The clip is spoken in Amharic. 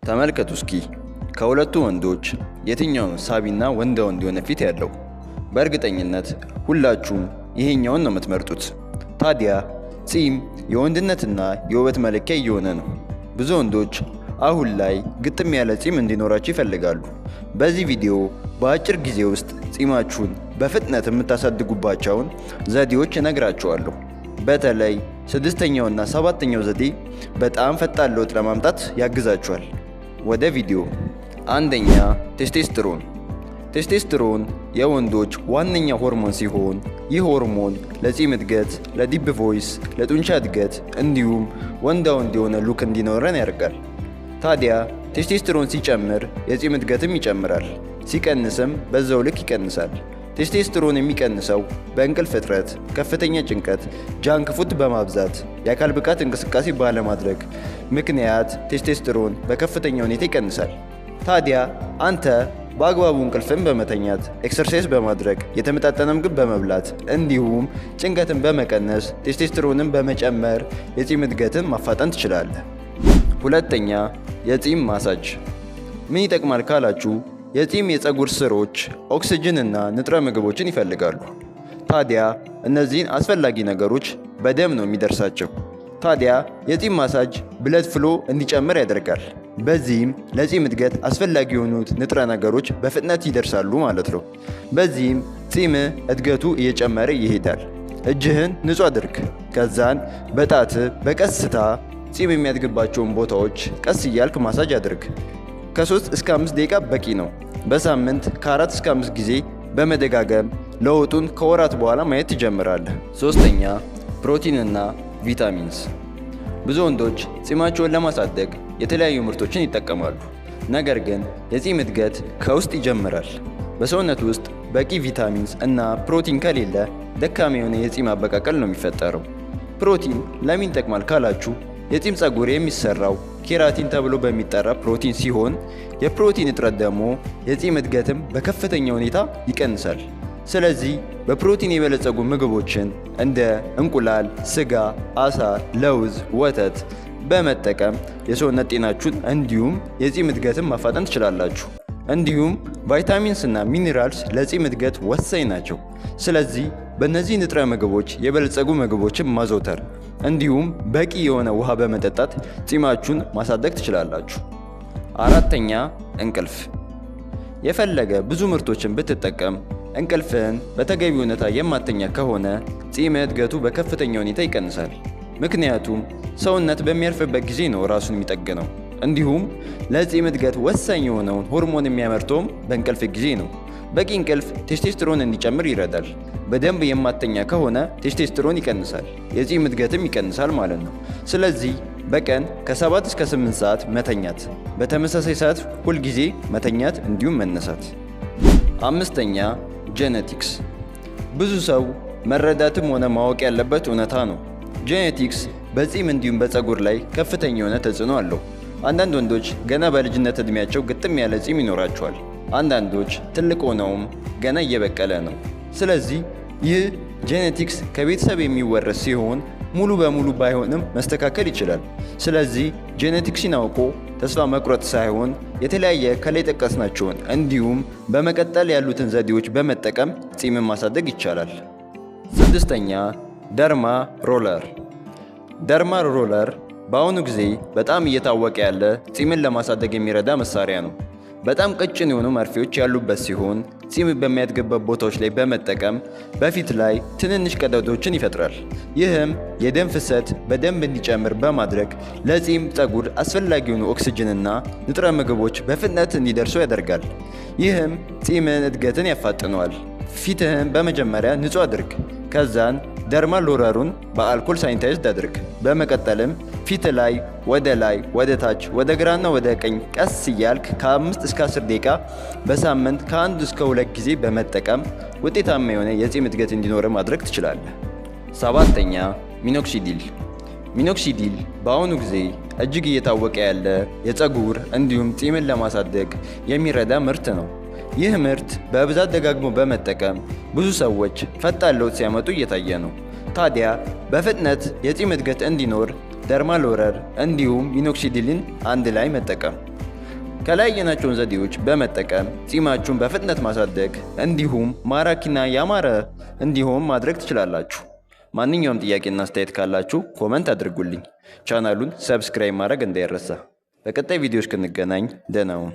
ተመልከቱ እስኪ ከሁለቱ ወንዶች የትኛው ነው ሳቢና ወንዳ ወንድ የሆነ ፊት ያለው? በእርግጠኝነት ሁላችሁም ይሄኛውን ነው የምትመርጡት። ታዲያ ጺም የወንድነትና የውበት መለኪያ እየሆነ ነው። ብዙ ወንዶች አሁን ላይ ግጥም ያለ ጺም እንዲኖራቸው ይፈልጋሉ። በዚህ ቪዲዮ በአጭር ጊዜ ውስጥ ጺማችሁን በፍጥነት የምታሳድጉባቸውን ዘዴዎች እነግራችኋለሁ። በተለይ ስድስተኛውና ሰባተኛው ዘዴ በጣም ፈጣን ለውጥ ለማምጣት ያግዛችኋል። ወደ ቪዲዮ። አንደኛ፣ ቴስቴስትሮን። ቴስቴስትሮን የወንዶች ዋነኛ ሆርሞን ሲሆን ይህ ሆርሞን ለጺም እድገት፣ ለዲፕ ቮይስ፣ ለጡንቻ እድገት እንዲሁም ወንዳ ወንድ የሆነ ሉክ እንዲኖረን ያደርጋል። ታዲያ ቴስቴስትሮን ሲጨምር የጺም እድገትም ይጨምራል፣ ሲቀንስም በዛው ልክ ይቀንሳል። ቴስቴስትሮን የሚቀንሰው በእንቅልፍ እጥረት፣ ከፍተኛ ጭንቀት፣ ጃንክ ፉድ በማብዛት፣ የአካል ብቃት እንቅስቃሴ ባለማድረግ ምክንያት ቴስቴስትሮን በከፍተኛ ሁኔታ ይቀንሳል። ታዲያ አንተ በአግባቡ እንቅልፍን በመተኛት፣ ኤክሰርሳይዝ በማድረግ፣ የተመጣጠነ ምግብ በመብላት እንዲሁም ጭንቀትን በመቀነስ ቴስቴስትሮንን በመጨመር የጺም እድገትን ማፋጠን ትችላለህ። ሁለተኛ፣ የጺም ማሳጅ። ምን ይጠቅማል ካላችሁ የጺም የፀጉር ስሮች ኦክስጅን እና ንጥረ ምግቦችን ይፈልጋሉ። ታዲያ እነዚህን አስፈላጊ ነገሮች በደም ነው የሚደርሳቸው። ታዲያ የጺም ማሳጅ ብለድ ፍሎ እንዲጨምር ያደርጋል። በዚህም ለጺም እድገት አስፈላጊ የሆኑት ንጥረ ነገሮች በፍጥነት ይደርሳሉ ማለት ነው። በዚህም ጺም እድገቱ እየጨመረ ይሄዳል። እጅህን ንጹህ አድርግ። ከዛን በጣት በቀስታ ጺም የሚያድግባቸውን ቦታዎች ቀስ እያልክ ማሳጅ አድርግ። ከ3 እስከ 5 ደቂቃ በቂ ነው። በሳምንት ከ4 እስከ 5 ጊዜ በመደጋገም ለውጡን ከወራት በኋላ ማየት ትጀምራለህ። ሶስተኛ፣ ፕሮቲንና ቪታሚንስ። ብዙ ወንዶች ጺማቸውን ለማሳደግ የተለያዩ ምርቶችን ይጠቀማሉ። ነገር ግን የጺም እድገት ከውስጥ ይጀምራል። በሰውነት ውስጥ በቂ ቪታሚንስ እና ፕሮቲን ከሌለ ደካማ የሆነ የጺም አበቃቀል ነው የሚፈጠረው። ፕሮቲን ለምን ይጠቅማል ካላችሁ የጺም ፀጉር የሚሰራው ኬራቲን ተብሎ በሚጠራ ፕሮቲን ሲሆን የፕሮቲን እጥረት ደግሞ የጺም እድገትም በከፍተኛ ሁኔታ ይቀንሳል። ስለዚህ በፕሮቲን የበለጸጉ ምግቦችን እንደ እንቁላል፣ ስጋ፣ አሳ፣ ለውዝ፣ ወተት በመጠቀም የሰውነት ጤናችሁን እንዲሁም የጺም እድገትን ማፋጠን ትችላላችሁ። እንዲሁም ቫይታሚንስ እና ሚኒራልስ ለጺም እድገት ወሳኝ ናቸው። ስለዚህ በእነዚህ ንጥረ ምግቦች የበለጸጉ ምግቦችን ማዘውተር እንዲሁም በቂ የሆነ ውሃ በመጠጣት ጺማችሁን ማሳደግ ትችላላችሁ። አራተኛ፣ እንቅልፍ። የፈለገ ብዙ ምርቶችን ብትጠቀም እንቅልፍን በተገቢ ሁኔታ የማተኛ ከሆነ ጺም እድገቱ በከፍተኛ ሁኔታ ይቀንሳል። ምክንያቱም ሰውነት በሚያርፍበት ጊዜ ነው ራሱን የሚጠግነው። እንዲሁም ለጺም እድገት ወሳኝ የሆነውን ሆርሞን የሚያመርተውም በእንቅልፍ ጊዜ ነው። በቂ እንቅልፍ ቴስቴስትሮን እንዲጨምር ይረዳል። በደንብ የማተኛ ከሆነ ቴስቴስትሮን ይቀንሳል፣ የጺም እድገትም ይቀንሳል ማለት ነው። ስለዚህ በቀን ከ7 እስከ 8 ሰዓት መተኛት፣ በተመሳሳይ ሰዓት ሁልጊዜ መተኛት እንዲሁም መነሳት። አምስተኛ፣ ጄኔቲክስ። ብዙ ሰው መረዳትም ሆነ ማወቅ ያለበት እውነታ ነው። ጄኔቲክስ በጺም እንዲሁም በፀጉር ላይ ከፍተኛ የሆነ ተጽዕኖ አለው። አንዳንድ ወንዶች ገና በልጅነት ዕድሜያቸው ግጥም ያለ ጺም ይኖራቸዋል። አንዳንዶች ትልቅ ሆነውም ገና እየበቀለ ነው። ስለዚህ ይህ ጄኔቲክስ ከቤተሰብ የሚወረስ ሲሆን ሙሉ በሙሉ ባይሆንም መስተካከል ይችላል። ስለዚህ ጄኔቲክስን አውቆ ተስፋ መቁረጥ ሳይሆን የተለያየ ከላይ ጠቀስናቸውን እንዲሁም በመቀጠል ያሉትን ዘዴዎች በመጠቀም ጺምን ማሳደግ ይቻላል። ስድስተኛ፣ ደርማ ሮለር። ደርማ ሮለር በአሁኑ ጊዜ በጣም እየታወቀ ያለ ጺምን ለማሳደግ የሚረዳ መሳሪያ ነው። በጣም ቀጭን የሆኑ መርፌዎች ያሉበት ሲሆን ጺም በሚያድግበት ቦታዎች ላይ በመጠቀም በፊት ላይ ትንንሽ ቀዳዳዎችን ይፈጥራል። ይህም የደም ፍሰት በደንብ እንዲጨምር በማድረግ ለጺም ፀጉር አስፈላጊ የሆኑ ኦክስጅንና ንጥረ ምግቦች በፍጥነት እንዲደርሱ ያደርጋል። ይህም ጺምን እድገትን ያፋጥነዋል። ፊትህን በመጀመሪያ ንጹህ አድርግ። ከዛን ደርማ ሮለሩን በአልኮል ሳኒታይዝድ አድርግ። በመቀጠልም ፊት ላይ፣ ወደ ታች፣ ወደ ግራና ወደ ቀኝ ቀስ እያልክ ከ5 እስከ 10 ደቂቃ በሳምንት ከ1 እስከ 2 ጊዜ በመጠቀም ውጤታማ የሆነ የጺም እድገት እንዲኖር ማድረግ ትችላለህ። ሰባተኛ፣ ሚኖክሲዲል። ሚኖክሲዲል በአሁኑ ጊዜ እጅግ እየታወቀ ያለ የፀጉር እንዲሁም ጺምን ለማሳደግ የሚረዳ ምርት ነው። ይህ ምርት በብዛት ደጋግሞ በመጠቀም ብዙ ሰዎች ፈጣን ለውጥ ሲያመጡ እየታየ ነው። ታዲያ በፍጥነት የጺም እድገት እንዲኖር ደርማ ሮለር እንዲሁም ሚኖክሲዲልን አንድ ላይ መጠቀም። ከላይ ያየናቸውን ዘዴዎች በመጠቀም ጺማችሁን በፍጥነት ማሳደግ እንዲሁም ማራኪና ያማረ እንዲሆን ማድረግ ትችላላችሁ። ማንኛውም ጥያቄና አስተያየት ካላችሁ ኮመንት አድርጉልኝ። ቻናሉን ሰብስክራይብ ማድረግ እንዳይረሳ። በቀጣይ ቪዲዮ እስክንገናኝ ደህና ሁኑ።